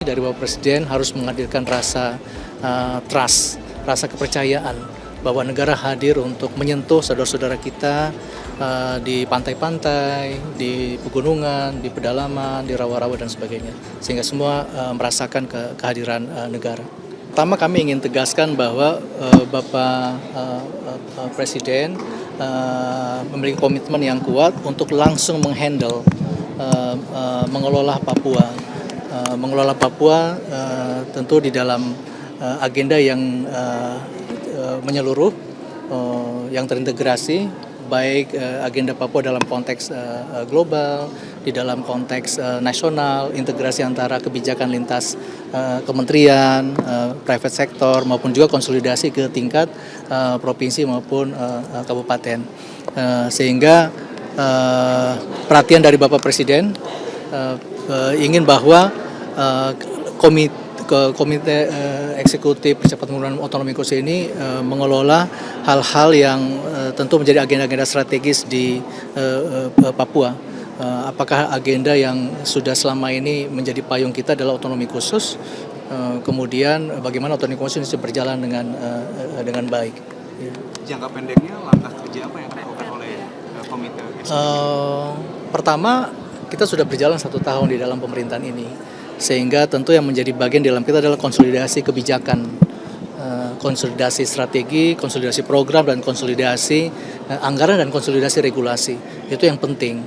Dari Bapak Presiden harus menghadirkan rasa trust, rasa kepercayaan bahwa negara hadir untuk menyentuh saudara-saudara kita di pantai-pantai, di pegunungan, di pedalaman, di rawa-rawa dan sebagainya, sehingga semua merasakan kehadiran negara. Pertama, kami ingin tegaskan bahwa Bapak Presiden memiliki komitmen yang kuat untuk langsung menghandle, mengelola Papua. Mengelola Papua tentu di dalam agenda yang menyeluruh, yang terintegrasi, baik agenda Papua dalam konteks global, di dalam konteks nasional, integrasi antara kebijakan lintas kementerian, private sector, maupun juga konsolidasi ke tingkat provinsi maupun kabupaten. Sehingga perhatian dari Bapak Presiden ingin bahwa Komite Eksekutif Percepatan Pembangunan Otonomi Khusus ini mengelola hal-hal yang tentu menjadi agenda-agenda strategis di Papua. Apakah agenda yang sudah selama ini menjadi payung kita adalah otonomi khusus, kemudian bagaimana otonomi khusus ini berjalan dengan baik. Jangka pendeknya langkah kerja apa yang dilakukan oleh komite eksekutif? Pertama, kita sudah berjalan 1 tahun di dalam pemerintahan ini, sehingga tentu yang menjadi bagian dalam kita adalah konsolidasi kebijakan, konsolidasi strategi, konsolidasi program, dan konsolidasi anggaran dan konsolidasi regulasi. Itu yang penting,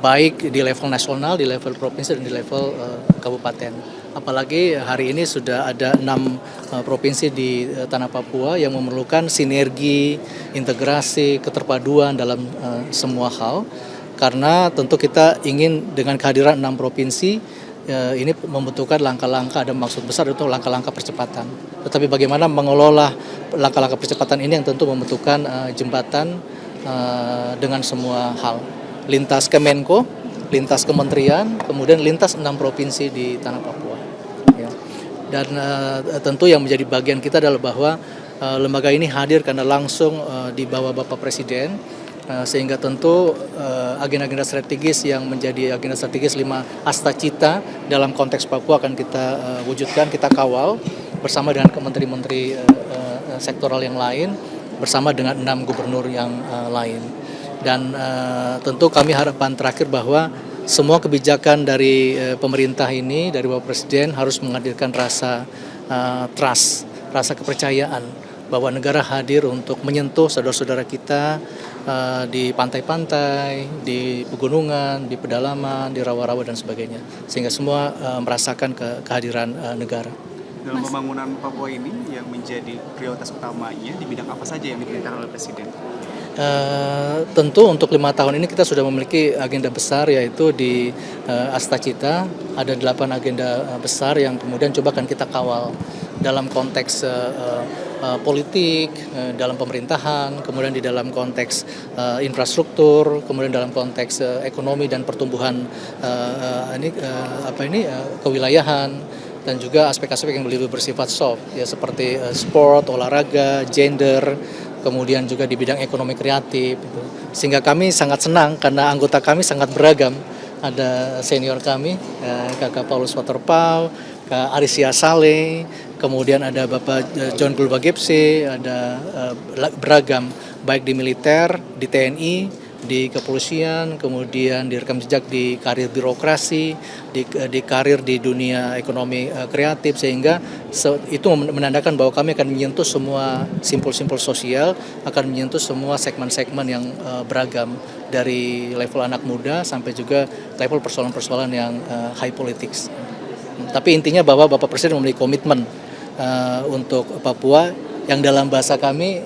baik di level nasional, di level provinsi, dan di level kabupaten. Apalagi hari ini sudah ada 6 provinsi di tanah Papua yang memerlukan sinergi, integrasi, keterpaduan dalam semua hal. Karena tentu kita ingin dengan kehadiran 6 provinsi ini membutuhkan langkah-langkah, ada maksud besar untuk langkah-langkah percepatan. Tetapi bagaimana mengelola langkah-langkah percepatan ini yang tentu membutuhkan jembatan dengan semua hal. Lintas Kemenko, lintas kementerian, kemudian lintas 6 provinsi di tanah Papua. Ya. Dan tentu yang menjadi bagian kita adalah bahwa lembaga ini hadir karena langsung di bawah Bapak Presiden, sehingga tentu agenda-agenda strategis yang menjadi agenda strategis 5 Astacita dalam konteks Papua akan kita wujudkan, kita kawal bersama dengan menteri-menteri sektoral yang lain, bersama dengan 6 gubernur yang lain. Dan tentu kami harapan terakhir bahwa semua kebijakan dari pemerintah ini, dari Bapak Presiden harus menghadirkan rasa trust, rasa kepercayaan bahwa negara hadir untuk menyentuh saudara-saudara kita di pantai-pantai, di pegunungan, di pedalaman, di rawa-rawa dan sebagainya, sehingga semua merasakan kehadiran negara. Dalam pembangunan Papua ini yang menjadi prioritas utamanya di bidang apa saja yang diperintahkan oleh Presiden? Tentu untuk 5 tahun ini kita sudah memiliki agenda besar, yaitu di Astacita ada 8 agenda besar yang kemudian coba akan kita kawal dalam konteks politik, dalam pemerintahan, kemudian di dalam konteks infrastruktur, kemudian dalam konteks ekonomi dan pertumbuhan kewilayahan, dan juga aspek-aspek yang lebih bersifat soft, ya seperti sport, olahraga, gender, kemudian juga di bidang ekonomi kreatif. Sehingga kami sangat senang karena anggota kami sangat beragam. Ada senior kami, Kakak Paulus Waterpau, Kak Arisia Saleh, kemudian ada Bapak John Gulbagepse, ada beragam baik di militer, di TNI, di kepolisian, kemudian direkam jejak di karir birokrasi, di karir di dunia ekonomi kreatif, sehingga itu menandakan bahwa kami akan menyentuh semua simpul-simpul sosial, akan menyentuh semua segmen-segmen yang beragam, dari level anak muda sampai juga level persoalan-persoalan yang high politics. Tapi intinya bahwa Bapak Presiden memiliki komitmen untuk Papua yang dalam bahasa kami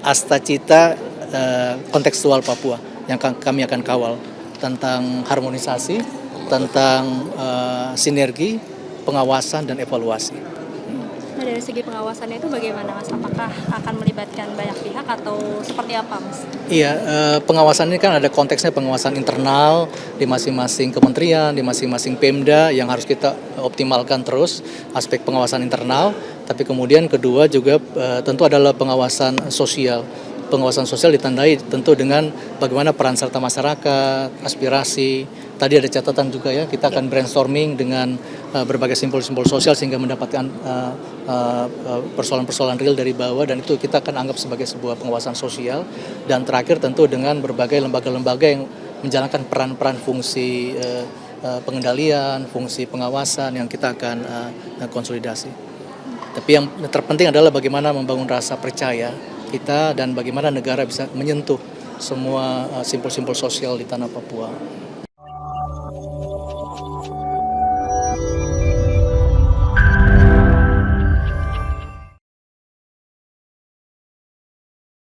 Astacita kontekstual Papua yang kami akan kawal, tentang harmonisasi, tentang sinergi, pengawasan, dan evaluasi. Nah, dari segi pengawasannya itu bagaimana, Mas? Apakah akan melibatkan banyak pihak atau seperti apa, Mas? Iya, pengawasan ini kan ada konteksnya, pengawasan internal di masing-masing kementerian, di masing-masing Pemda yang harus kita optimalkan terus aspek pengawasan internal. Tapi kemudian kedua juga tentu adalah pengawasan sosial. Pengawasan sosial ditandai tentu dengan bagaimana peran serta masyarakat, aspirasi, tadi ada catatan juga ya, kita akan brainstorming dengan berbagai simbol-simbol sosial sehingga mendapatkan persoalan-persoalan real dari bawah, dan itu kita akan anggap sebagai sebuah pengawasan sosial. Dan terakhir tentu dengan berbagai lembaga-lembaga yang menjalankan peran-peran fungsi pengendalian, fungsi pengawasan yang kita akan konsolidasi. Tapi yang terpenting adalah bagaimana membangun rasa percaya kita dan bagaimana negara bisa menyentuh semua simpul-simpul sosial di tanah Papua.